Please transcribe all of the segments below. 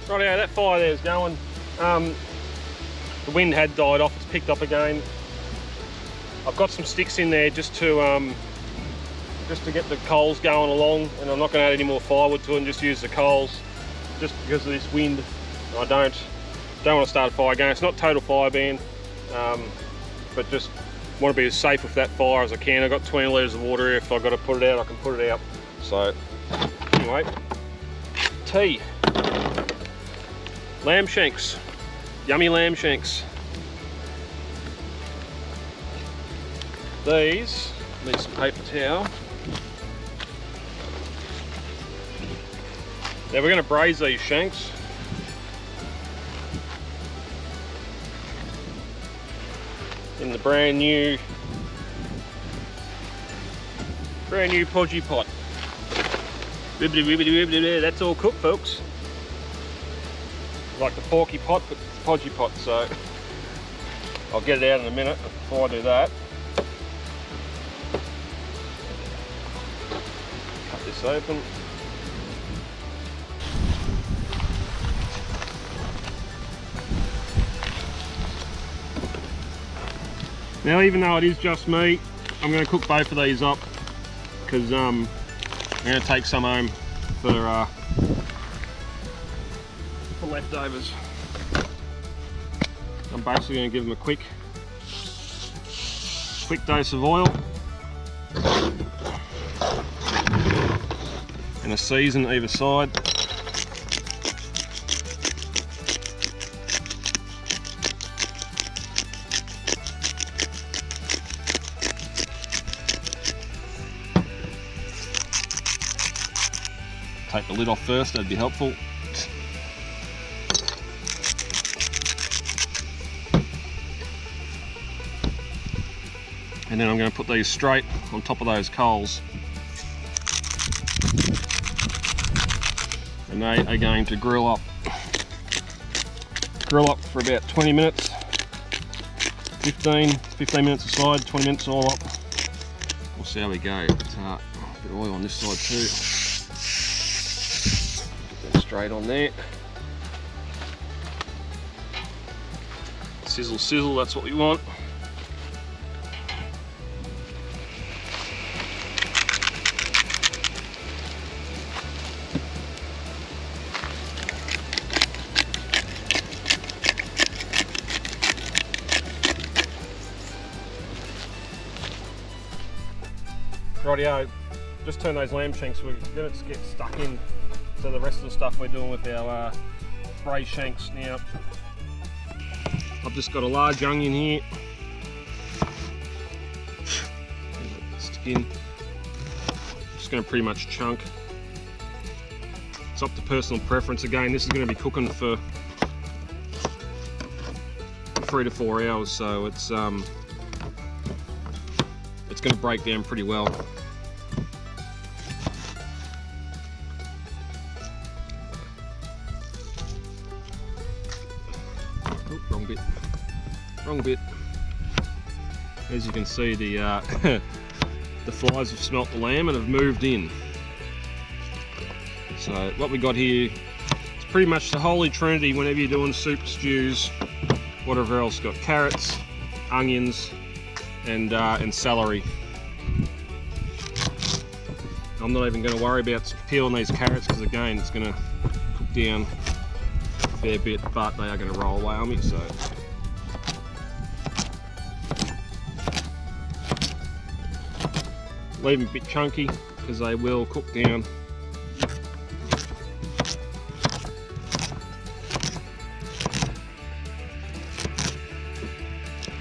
Rightio, that fire there's going. The wind had died off, it's picked up again. I've got some sticks in there just to get the coals going along, and I'm not going to add any more firewood to it and just use the coals just because of this wind. I don't want to start a fire again. It's not total fire ban, but just want to be as safe with that fire as I can. I've got 20 litres of water. If I've got to put it out, I can put it out. So anyway, tea. Lamb shanks, yummy lamb shanks. These need some paper towel. Now we're going to braise these shanks. In the brand new Potjie Pot. Wibbly wibbly wibbly, that's all cooked, folks. Like the porky pot, but it's Potjie Pot, so I'll get it out in a minute. Before I do that, cut this open. Now, even though it is just me, I'm going to cook both of these up because I'm going to take some home for leftovers. I'm basically going to give them a quick dose of oil and a season either side. Take the lid off first, that'd be helpful. And then I'm going to put these straight on top of those coals. And they are going to grill up for about 20 minutes. 15 minutes aside, 20 minutes all up. We'll see how we go. It's a bit of oil on this side too. Get that straight on there. Sizzle, sizzle, that's what we want. Rightio, just turn those lamb shanks, we're going to get stuck in to the rest of the stuff we're doing with our braised shanks now. I've just got a large onion here. Stick in. Just going to pretty much chunk. It's up to personal preference. Again, this is going to be cooking for 3 to 4 hours, so it's going to break down pretty well. Oh, wrong bit. As you can see, the the flies have smelt the lamb and have moved in. So what we got here, it's pretty much the holy trinity whenever you're doing soup, stews, whatever else. Got carrots, onions, and celery. I'm not even going to worry about peeling these carrots because again it's going to cook down a fair bit, but they are going to roll away on me. So leave them a bit chunky because they will cook down.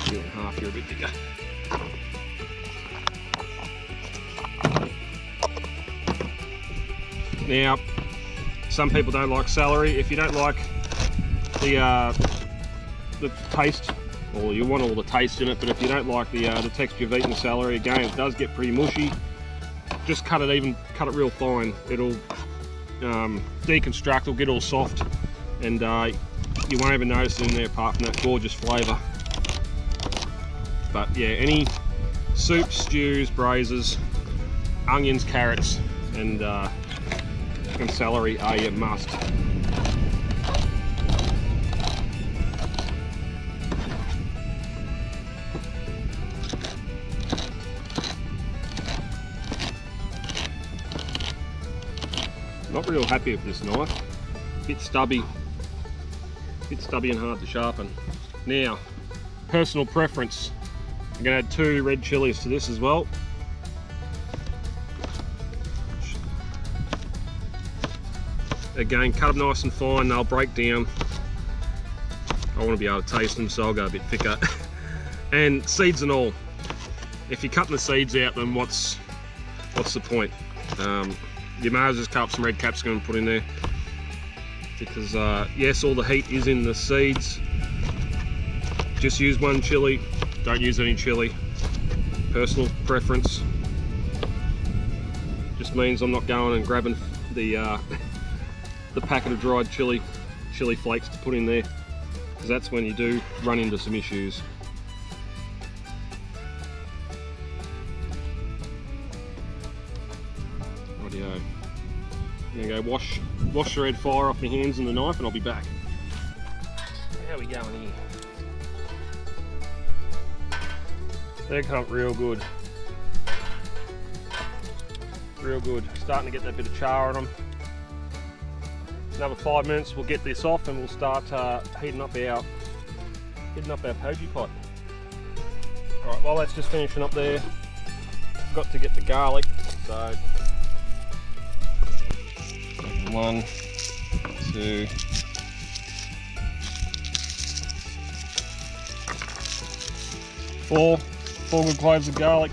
You and half, you're a bit bigger. Now, some people don't like celery. If you don't like the taste, or you want all the taste in it, but if you don't like the texture of eating celery, again, it does get pretty mushy. Just cut it real fine. It'll deconstruct, it'll get all soft, and you won't even notice it in there apart from that gorgeous flavour. But yeah, any soups, stews, braises, onions, carrots, and celery are your must. Real happy with this knife. Bit stubby and hard to sharpen. Now, personal preference. I'm going to add 2 red chilies to this as well. Again, cut them nice and fine, they'll break down. I want to be able to taste them, so I'll go a bit thicker. And seeds and all. If you're cutting the seeds out, then what's the point? You may as well just cut up some red capsicum and put in there. Because yes, all the heat is in the seeds. Just use 1 chili, don't use any chili. Personal preference. Just means I'm not going and grabbing the packet of dried chili flakes to put in there, because that's when you do run into some issues. Rightio. I'm gonna go wash the red fire off my hands and the knife, and I'll be back. How we going here? They're cut real good. Real good. Starting to get that bit of char on them. Another 5 minutes, we'll get this off and we'll start heating up our Potjie Pot. Alright, while that's just finishing up there, I've got to get the garlic. So 1, 2, 4 good cloves of garlic.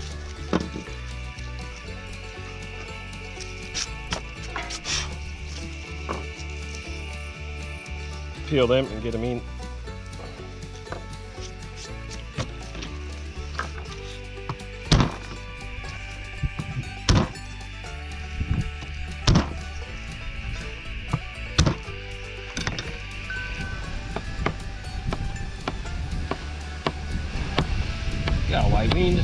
Peel them and get them in. Go away, wind.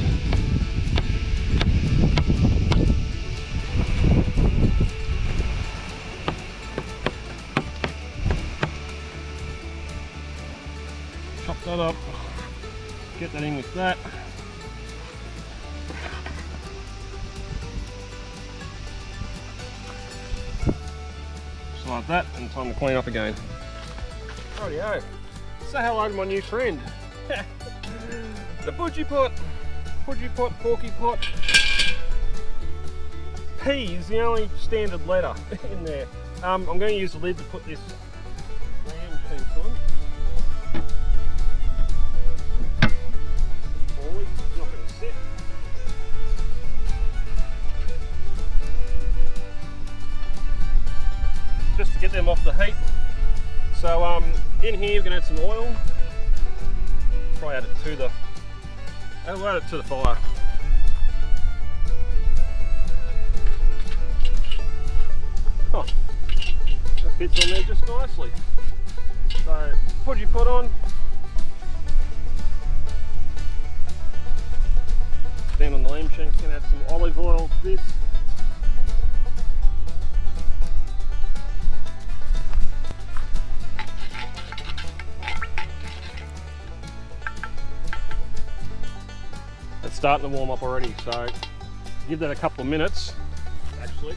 Chop that up, get that in with that. Just like that, and time to clean up again. Rightio. Say hello to my new friend. The Potjie Pot. Potjie Pot, Porky Pot. P is the only standard letter in there. I'm going to use the lid to put this lamb piece on. It's not going to sit. Just to get them off the heat. So in here we're going to add some oil. Probably add it to the fire. Oh, that fits on there just nicely. So, Potjie Pot on. Then on the lamb shanks, gonna add some olive oil to this. It's starting to warm up already, so give that a couple of minutes. Actually,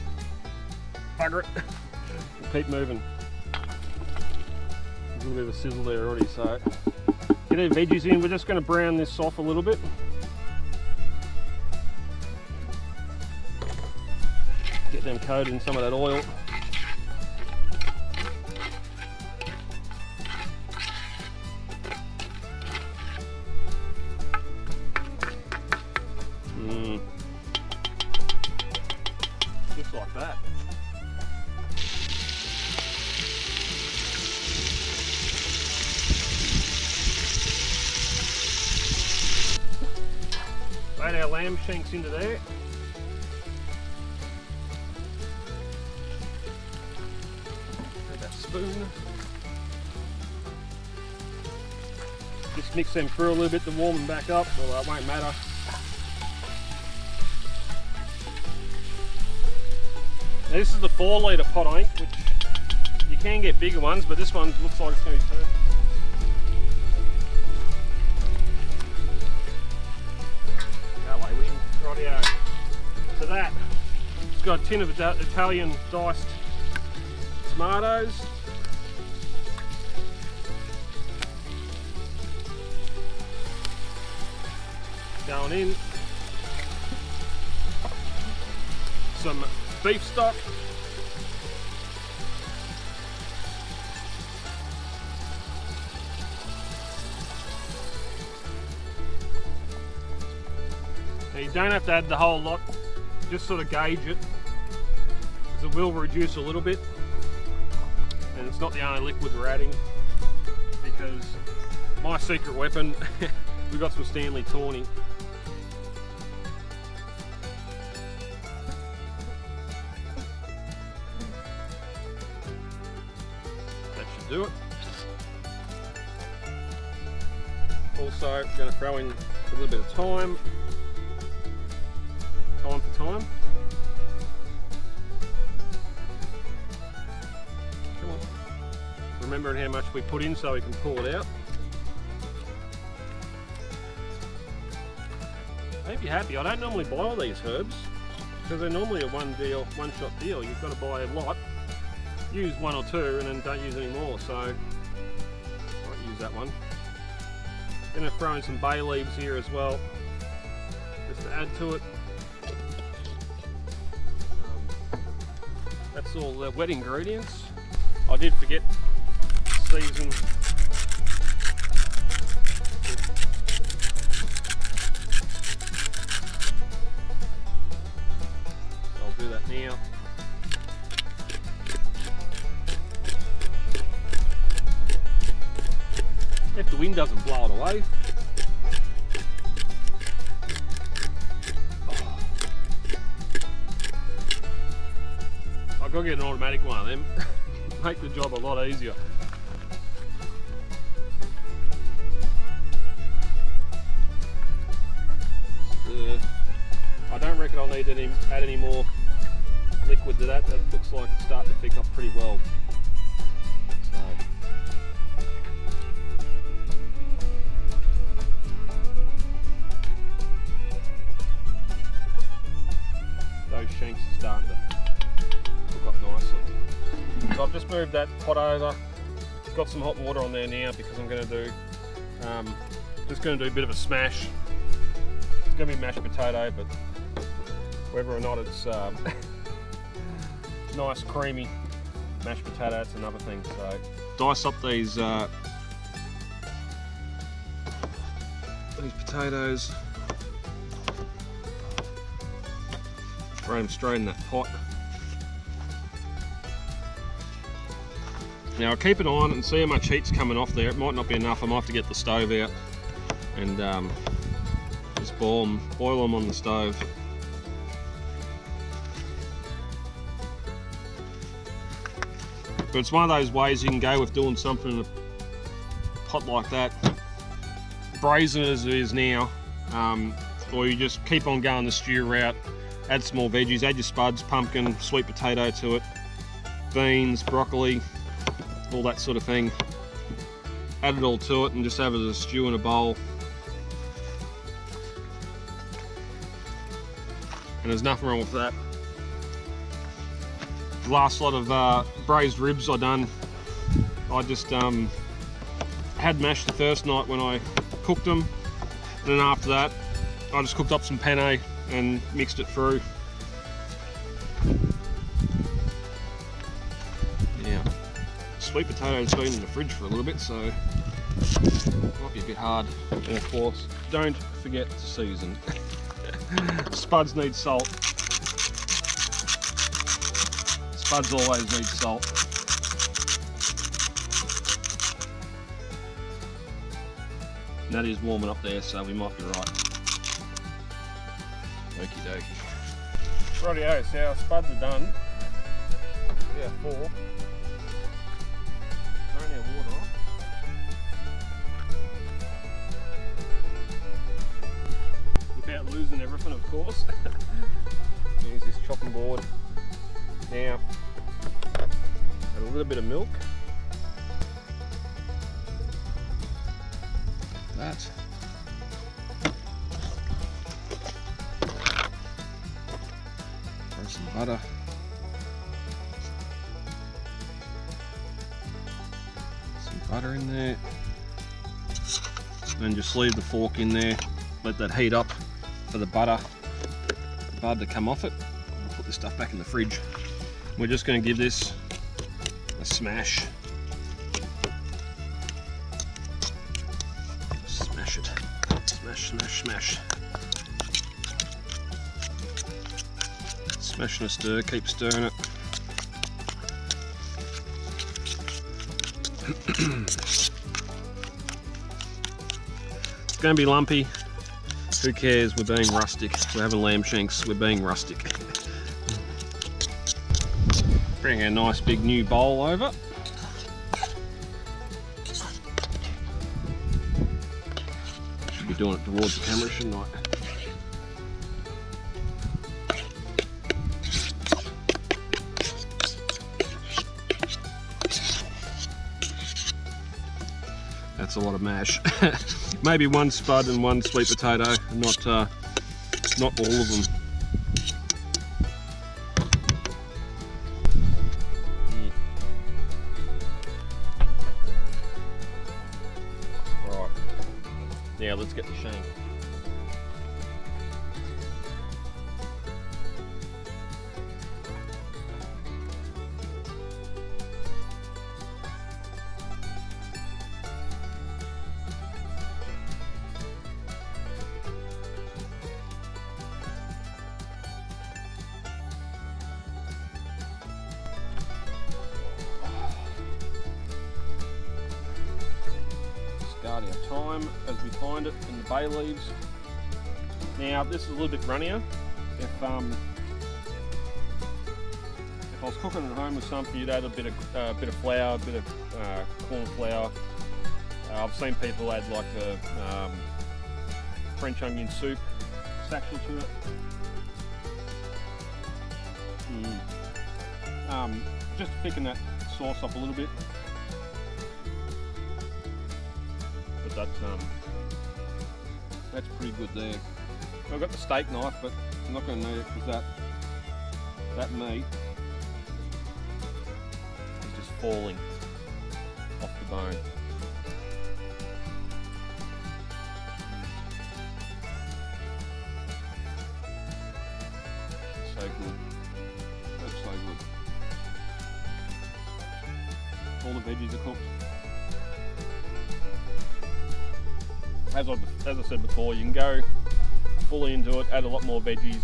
bugger it. We'll keep moving. There's a little bit of a sizzle there already, so get our veggies in. We're just going to brown this off a little bit. Get them coated in some of that oil. Just like that. Add our lamb shanks into there. Grab that spoon. Just mix them through a little bit to warm them back up, well, it won't matter. Now, this is the 4 litre pot, I think, which you can get bigger ones, but this one looks like it's going to be perfect. Rightio. So that, it's got a tin of Italian diced tomatoes. Going in. Some beef stock. Now you don't have to add the whole lot, just sort of gauge it, because it will reduce a little bit, and it's not the only liquid we're adding, because my secret weapon, we've got some Stanley Tawny. That should do it. Also, I'm going to throw in a little bit of thyme. Time for time. Come on. Remembering how much we put in so we can pull it out. I hope you're happy. I don't normally buy all these herbs because they're normally a one-shot deal. You've got to buy a lot, use one or two, and then don't use any more. So I won't use that one. Going to throw in some bay leaves here as well, just to add to it. That's all the wet ingredients. I did forget to season. So I'll do that now. If the wind doesn't blow it away. I've got to get an automatic one of them. Make the job a lot easier. I don't reckon I'll need to add any more liquid to that. That looks like it's starting to pick up pretty well. So. Those shanks are starting to cook up nicely. So I've just moved that pot over. Got some hot water on there now because I'm going to do just going to do a bit of a smash. It's going to be mashed potato, but whether or not it's nice creamy mashed potato, that's another thing. So dice up these potatoes, throw them straight in that pot. Now I'll keep it on and see how much heat's coming off there. It might not be enough. I might have to get the stove out and just boil them on the stove. But it's one of those ways you can go with doing something in a pot like that, braising as it is now, or you just keep on going the stew route, add some more veggies, add your spuds, pumpkin, sweet potato to it, beans, broccoli, all that sort of thing. Add it all to it and just have it as a stew in a bowl. And there's nothing wrong with that. The last lot of braised ribs I done, I just had mashed the first night when I cooked them, and then after that I just cooked up some penne and mixed it through. Yeah, sweet potatoes been in the fridge for a little bit, so it might be a bit hard. And of course, don't forget to season. Spuds need salt. Spuds always need salt. And that is warming up there, so we might be right. Okie dokie. Rightio, so our spuds are done. Yeah, 4. Throwing our water off. Without losing everything, of course. Use this chopping board. Now, add a little bit of milk. That. Throw some butter. butter in there. And just leave the fork in there, let that heat up for the butter to come off it. I'll put this stuff back in the fridge. We're just going to give this a smash. Smash it. Smash, smash, smash. Smash and a stir, keep stirring it. It's going to be lumpy. Who cares? We're being rustic. We're having lamb shanks. We're being rustic. Bring a nice big new bowl over. Should be doing it towards the camera, shouldn't I? That's a lot of mash. Maybe one spud and one sweet potato, not all of them. Alright, now let's get the shank. Our thyme as we find it in the bay leaves. Now this is a little bit runnier. If I was cooking at home with something, you'd add a bit of flour, a bit of corn flour. I've seen people add like a French onion soup satchel to it. Just to thicken that sauce up a little bit. That's pretty good there. I've got the steak knife, but I'm not going to need it because that meat is just falling off the bone. So good. That's so good. All the veggies are cooked. As I said before, you can go fully into it, add a lot more veggies,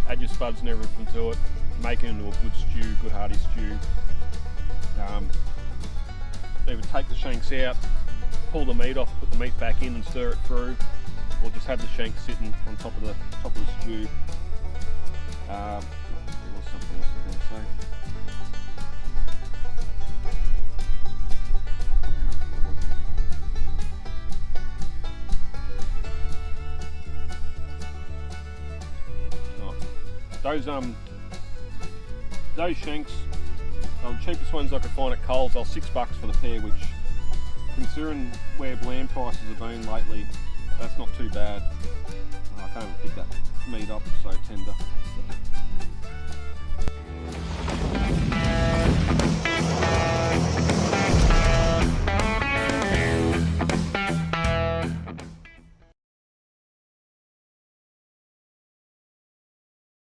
add your spuds and everything to it, make it into a good stew, good hearty stew. Either take the shanks out, pull the meat off, put the meat back in and stir it through, or just have the shanks sitting on top of the stew. There was something else I was going to say. Those shanks, the cheapest ones I could find at Coles, are $6 for the pair, which, considering where lamb prices have been lately, that's not too bad. I can't even pick that meat up, it's so tender.